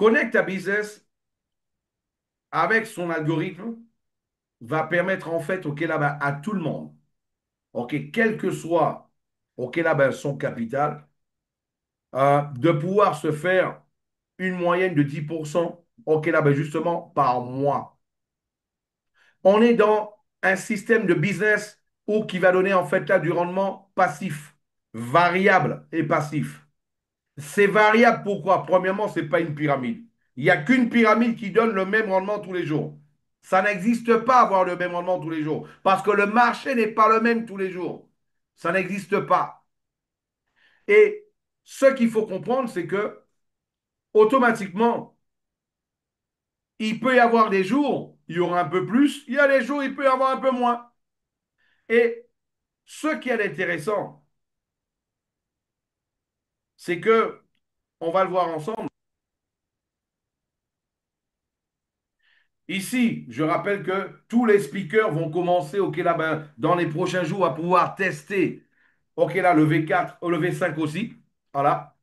Connecta Business, avec son algorithme, va permettre en fait, OK, là-bas, à tout le monde, OK, quel que soit, OK, là-bas, son capital, de pouvoir se faire une moyenne de 10%, OK, là-bas, justement, par mois. On est dans un système de business où qui va donner en fait là du rendement passif, variable et passif. C'est variable pourquoi? Premièrement, ce n'est pas une pyramide. Il n'y a qu'une pyramide qui donne le même rendement tous les jours. Ça n'existe pas avoir le même rendement tous les jours parce que le marché n'est pas le même tous les jours. Ça n'existe pas. Et ce qu'il faut comprendre, c'est que automatiquement, il peut y avoir des jours, il y aura un peu plus, il y a des jours, il peut y avoir un peu moins. Et ce qui est intéressant, c'est que, on va le voir ensemble. Ici, je rappelle que tous les speakers vont commencer, OK, là, ben, dans les prochains jours, à pouvoir tester, OK, là, le V4, le V5 aussi. Voilà.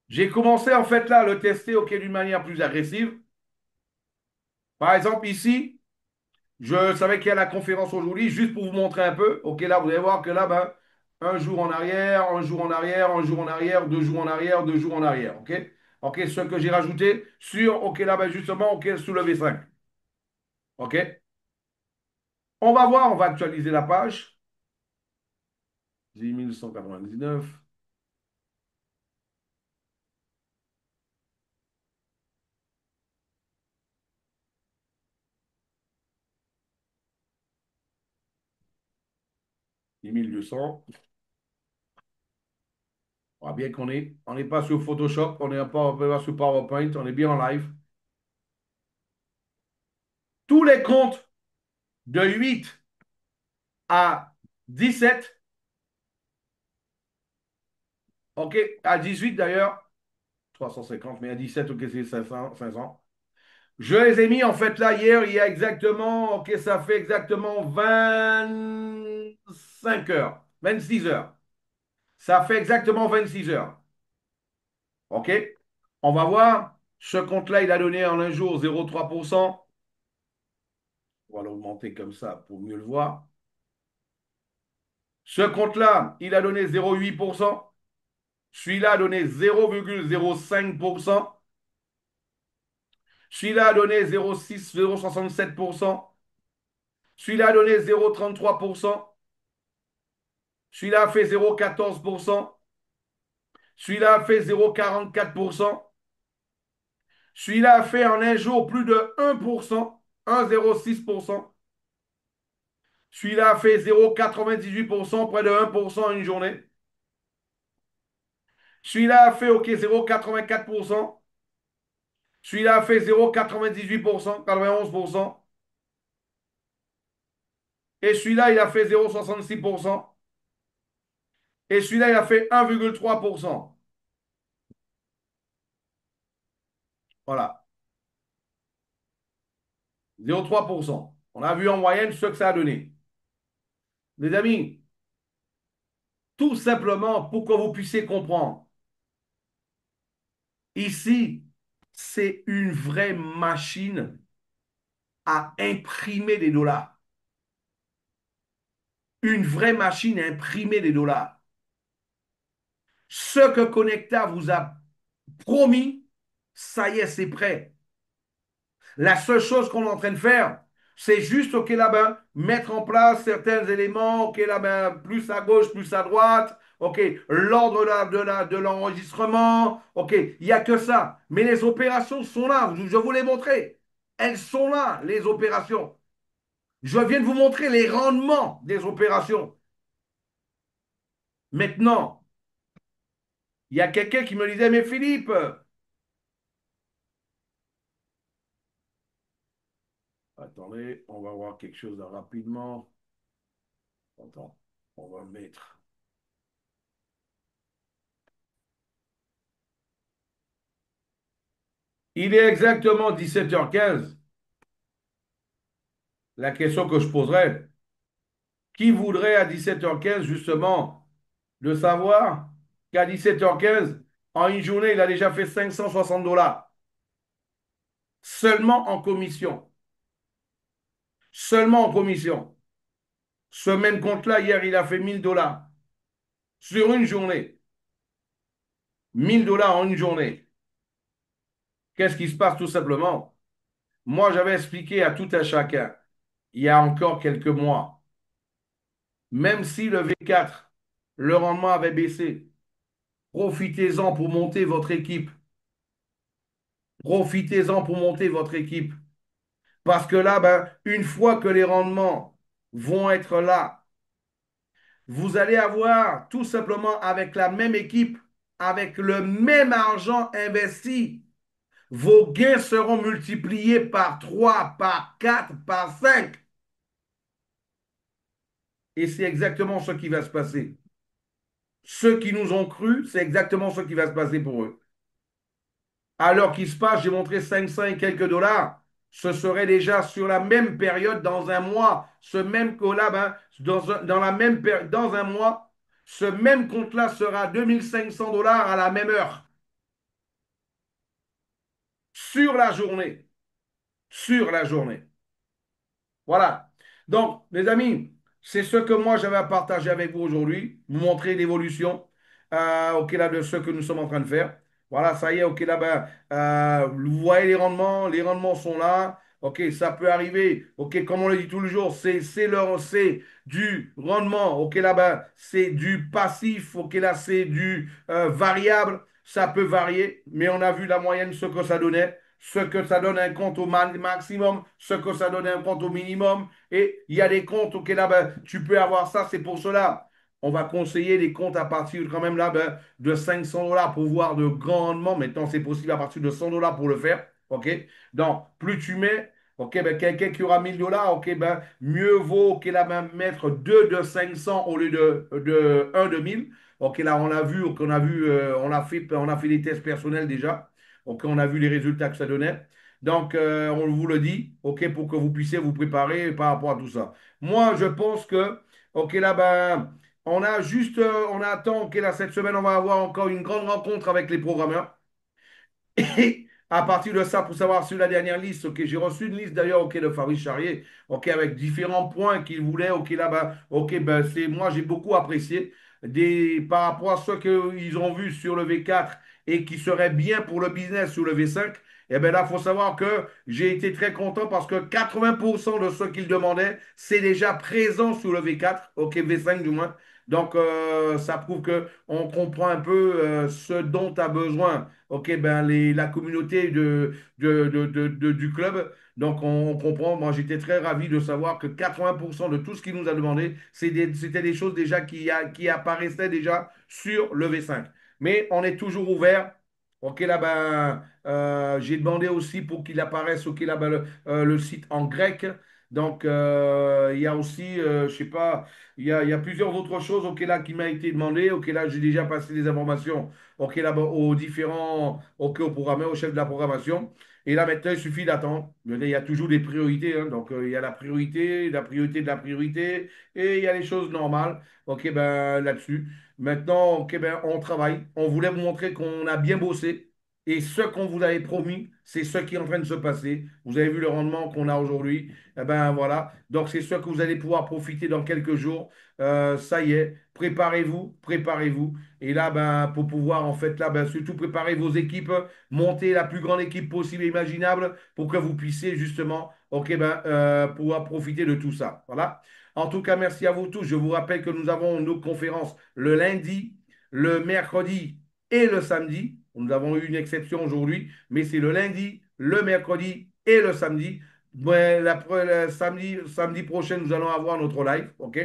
J'ai commencé, en fait, là, à le tester, OK, d'une manière plus agressive. Par exemple, ici, je savais qu'il y a la conférence aujourd'hui, juste pour vous montrer un peu. OK, là, vous allez voir que là, ben, un jour en arrière, un jour en arrière, un jour en arrière, 2 jours en arrière, 2 jours en arrière. OK? OK, ce que j'ai rajouté sur, OK, là, ben, justement, OK, sous le V5. OK? On va voir, on va actualiser la page. 10 199, 10 200. On voit bien on n'est pas sur Photoshop, on n'est pas sur PowerPoint, on est bien en live. Tous les comptes de 8 à 17, OK, à 18 d'ailleurs, 350, mais à 17, OK, c'est 500, 500. Je les ai mis en fait là hier, il y a exactement, OK, ça fait exactement 25 heures, 26 heures. Ça fait exactement 26 heures. OK? On va voir. Ce compte-là, il a donné en un jour 0,3%. On va l'augmenter comme ça pour mieux le voir. Ce compte-là, il a donné 0,8%. Celui-là a donné 0,05%. Celui-là a donné 0,6, 0,67%. Celui-là a donné 0,33%. Celui-là a fait 0,14%. Celui-là a fait 0,44%. Celui-là a fait en un jour plus de 1%, 1,06%. Celui-là a fait 0,98%, près de 1% en une journée. Celui-là a fait OK 0,84%. Celui-là a fait 0,98%, 91%. Et celui-là, il a fait 0,66%. Et celui-là, il a fait 1,3%. Voilà, 0,3%. On a vu en moyenne ce que ça a donné. Les amis, tout simplement pour que vous puissiez comprendre, ici, c'est une vraie machine à imprimer des dollars. Une vraie machine à imprimer des dollars. Ce que Connecta vous a promis, ça y est, c'est prêt. La seule chose qu'on est en train de faire, c'est juste, OK, là-bas, mettre en place certains éléments, OK, là-bas, plus à gauche, plus à droite, OK, l'ordre de l'enregistrement, OK, il n'y a que ça. Mais les opérations sont là, je vous les montrer. Elles sont là, les opérations. Je viens de vous montrer les rendements des opérations. Maintenant, il y a quelqu'un qui me disait, mais Philippe, attendez, on va voir quelque chose rapidement. Attends, on va mettre. Il est exactement 17h15. La question que je poserai, qui voudrait à 17h15 justement de savoir qu'à 17h15, En une journée, il a déjà fait 560 $. Seulement en commission. Seulement en commission. Ce même compte-là, hier, il a fait 1000 $. Sur une journée. 1000 $ en une journée. Qu'est-ce qui se passe tout simplement? Moi, j'avais expliqué à tout un chacun, il y a encore quelques mois, même si le V4, le rendement avait baissé, profitez-en pour monter votre équipe. Profitez-en pour monter votre équipe. Parce que là, ben, une fois que les rendements vont être là, vous allez avoir tout simplement avec la même équipe, avec le même argent investi, vos gains seront multipliés par 3, par 4, par 5. Et c'est exactement ce qui va se passer. Ceux qui nous ont cru, c'est exactement ce qui va se passer pour eux. Alors qu'il se passe, j'ai montré 500 et quelques dollars, ce serait déjà sur la même période dans un mois, ce même collab, hein, dans la même dans un mois, ce même compte-là sera 2500 $ à la même heure, sur la journée. Sur la journée. Voilà. Donc, les amis, c'est ce que moi j'avais à partager avec vous aujourd'hui, vous montrer l'évolution ok, là, de ce que nous sommes en train de faire. Voilà, ça y est, ok, là, ben, vous voyez les rendements sont là. Ok, ça peut arriver. Ok, comme on le dit tous les jours, c'est du rendement. Ok, là, ben, c'est du passif. Ok, là, c'est du variable. Ça peut varier, mais on a vu la moyenne, ce que ça donnait, ce que ça donne un compte au maximum, ce que ça donne un compte au minimum. Et il y a des comptes, ok, là, ben, tu peux avoir ça, c'est pour cela. On va conseiller les comptes à partir quand même là ben, de 500 $ pour voir de grands rendements. Maintenant, c'est possible à partir de 100 $ pour le faire. Ok. Donc, plus tu mets, ok, ben, quelqu'un qui aura 1000 $, ok, ben, mieux vaut ok, là, ben, mettre 2 de 500 au lieu de 1 de 1000. Ok, là, on l'a vu, on a fait des tests personnels déjà. Ok, on a vu les résultats que ça donnait. Donc, on vous le dit, ok, pour que vous puissiez vous préparer par rapport à tout ça. Moi, je pense que, ok, là, ben, on attend, ok, là, cette semaine, on va avoir encore une grande rencontre avec les programmeurs. Et à partir de ça, pour savoir sur la dernière liste, ok, j'ai reçu une liste d'ailleurs, ok, de Fabrice Charrier, ok, avec différents points qu'il voulait, ok, là-bas, ok, ben, moi, j'ai beaucoup apprécié par rapport à ce qu'ils ont vu sur le V4 et qui serait bien pour le business sur le V5. Et bien là, il faut savoir que j'ai été très content parce que 80% de ce qu'ils demandaient, c'est déjà présent sur le V4, ok, V5 du moins. Donc, ça prouve que on comprend un peu ce dont a besoin ok, ben la communauté du club. Donc, on comprend. Moi, j'étais très ravi de savoir que 80% de tout ce qu'il nous a demandé, c'était des choses déjà qui apparaissaient déjà sur le V5. Mais on est toujours ouvert. Ok, là, ben, j'ai demandé aussi pour qu'il apparaisse, ok, là, ben, le site en grec. Donc, il y a aussi, je sais pas, il y a plusieurs autres choses, ok, là, qui m'a été demandé. Ok, là, j'ai déjà passé des informations ok, là, aux différents, ok, au programmeur, au chef de la programmation. Et là, maintenant, il suffit d'attendre. Il y a toujours des priorités. Hein. Donc, il y a la priorité de la priorité, et il y a les choses normales, ok, ben, là-dessus. Maintenant, ok, ben, on travaille. On voulait vous montrer qu'on a bien bossé. Et ce qu'on vous avait promis, c'est ce qui est en train de se passer. Vous avez vu le rendement qu'on a aujourd'hui. Eh ben voilà. Donc, c'est ce que vous allez pouvoir profiter dans quelques jours. Ça y est, préparez-vous, préparez-vous. Et là, ben, pour pouvoir, en fait, là, ben, surtout préparer vos équipes, monter la plus grande équipe possible et imaginable pour que vous puissiez justement, ok, ben, pouvoir profiter de tout ça. Voilà. En tout cas, merci à vous tous. Je vous rappelle que nous avons nos conférences le lundi, le mercredi et le samedi. Nous avons eu une exception aujourd'hui, mais c'est le lundi, le mercredi et le samedi. Ouais, samedi prochain, nous allons avoir notre live, ok?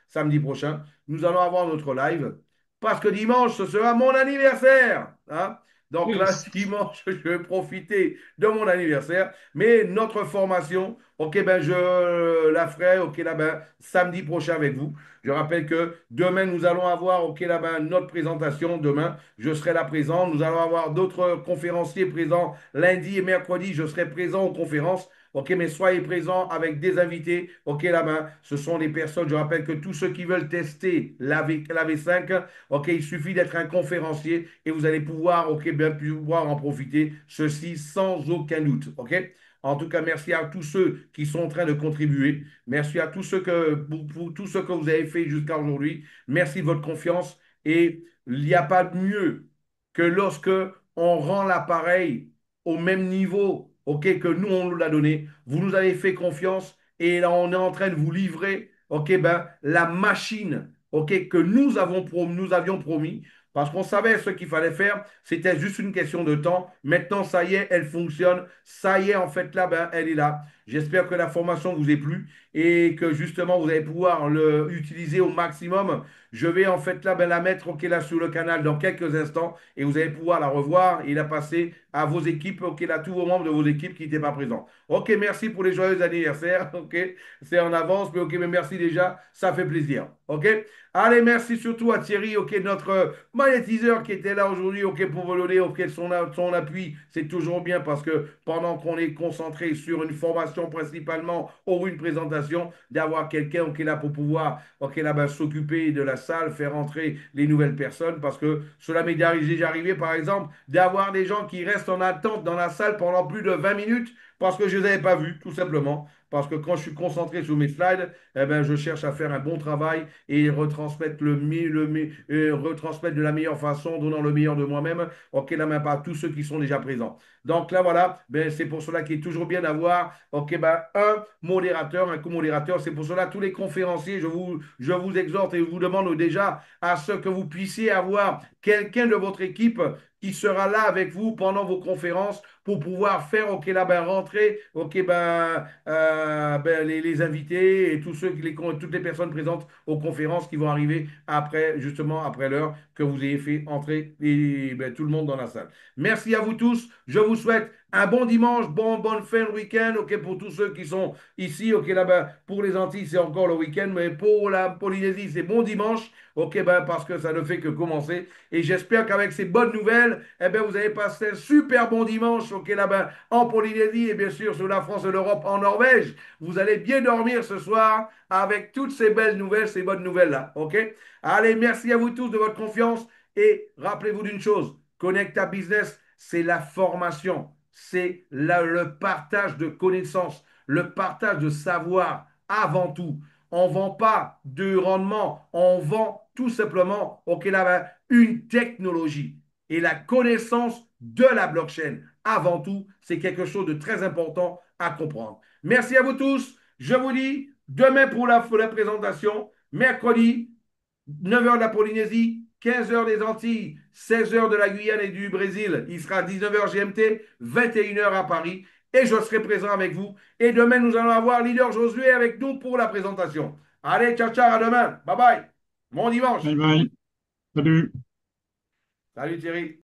Samedi prochain, nous allons avoir notre live. Parce que dimanche, ce sera mon anniversaire. Hein. Donc là, Oui. dimanche, je vais profiter de mon anniversaire. Mais notre formation, ok, ben je la ferai, ok, là, ben, samedi prochain avec vous. Je rappelle que demain, nous allons avoir, ok, là, ben, notre présentation. Demain, je serai là présent. Nous allons avoir d'autres conférenciers présents lundi et mercredi. Je serai présent aux conférences. OK, mais soyez présents avec des invités. OK, là-bas, ce sont des personnes, je rappelle que tous ceux qui veulent tester la V5, OK, il suffit d'être un conférencier et vous allez pouvoir, OK, bien pouvoir en profiter, ceci sans aucun doute. OK? En tout cas, merci à tous ceux qui sont en train de contribuer. Merci à tous ceux pour tout ce que vous avez fait jusqu'à aujourd'hui. Merci de votre confiance. Et il n'y a pas de mieux que lorsque on rend l'appareil au même niveau, OK, que nous, on nous l'a donné. Vous nous avez fait confiance et là, on est en train de vous livrer, OK, ben, la machine, OK, que nous avions promis. Parce qu'on savait ce qu'il fallait faire, c'était juste une question de temps. Maintenant, ça y est, elle fonctionne. Ça y est, en fait, là, ben, elle est là. J'espère que la formation vous ait plu et que justement, vous allez pouvoir l'utiliser au maximum. Je vais en fait là, ben, la mettre OK, là, sur le canal dans quelques instants et vous allez pouvoir la revoir et la passer à vos équipes, OK, là, tous vos membres de vos équipes qui n'étaient pas présents. OK, merci pour les joyeux anniversaires. OK, c'est en avance, mais OK, mais merci déjà, ça fait plaisir. OK, allez, merci surtout à Thierry, OK, notre magnétiseur qui était là aujourd'hui, OK, pour vous donner, OK, son appui. C'est toujours bien parce que pendant qu'on est concentré sur une formation principalement ou une présentation, d'avoir quelqu'un, OK, là, pour pouvoir, OK, là, ben, s'occuper de la salle, faire entrer les nouvelles personnes parce que cela m'est déjà arrivé, par exemple, d'avoir des gens qui restent en attente dans la salle pendant plus de 20 minutes parce que je ne les avais pas vus, tout simplement. Parce que quand je suis concentré sur mes slides, eh ben, je cherche à faire un bon travail et retransmettre retransmettre de la meilleure façon, donnant le meilleur de moi-même, OK, là, même pas tous ceux qui sont déjà présents. Donc là, voilà, ben, c'est pour cela qu'il est toujours bien d'avoir OK, ben, un modérateur, un co-modérateur. C'est pour cela tous les conférenciers, je vous exhorte et vous demande déjà à ce que vous puissiez avoir quelqu'un de votre équipe qui sera là avec vous pendant vos conférences pour pouvoir faire, OK, là, ben, rentrer, OK, ben, les invités et toutes les personnes présentes aux conférences qui vont arriver après, justement, après l'heure que vous ayez fait entrer ben, tout le monde dans la salle. Merci à vous tous. Je vous souhaite un bon dimanche, bonne fin de week-end, OK, pour tous ceux qui sont ici, OK, là-bas, pour les Antilles, c'est encore le week-end, mais pour la Polynésie, c'est bon dimanche, OK, ben, parce que ça ne fait que commencer. Et j'espère qu'avec ces bonnes nouvelles, eh ben, vous allez passer un super bon dimanche, OK, là-bas, en Polynésie et bien sûr sur la France et l'Europe, en Norvège. Vous allez bien dormir ce soir avec toutes ces belles nouvelles, ces bonnes nouvelles-là, OK? Allez, merci à vous tous de votre confiance et rappelez-vous d'une chose, Connecta Business, c'est la formation, c'est le partage de connaissances, le partage de savoir avant tout. On ne vend pas de rendement, on vend tout simplement, OK, là, une technologie. Et la connaissance de la blockchain, avant tout, c'est quelque chose de très important à comprendre. Merci à vous tous. Je vous dis demain pour la présentation, mercredi, 9 heures de la Polynésie, 15 heures des Antilles, 16 heures de la Guyane et du Brésil. Il sera 19 heures GMT, 21 heures à Paris. Et je serai présent avec vous. Et demain, nous allons avoir Leader Josué avec nous pour la présentation. Allez, ciao, ciao, à demain. Bye bye. Bon dimanche. Bye bye. Salut. Salut Thierry.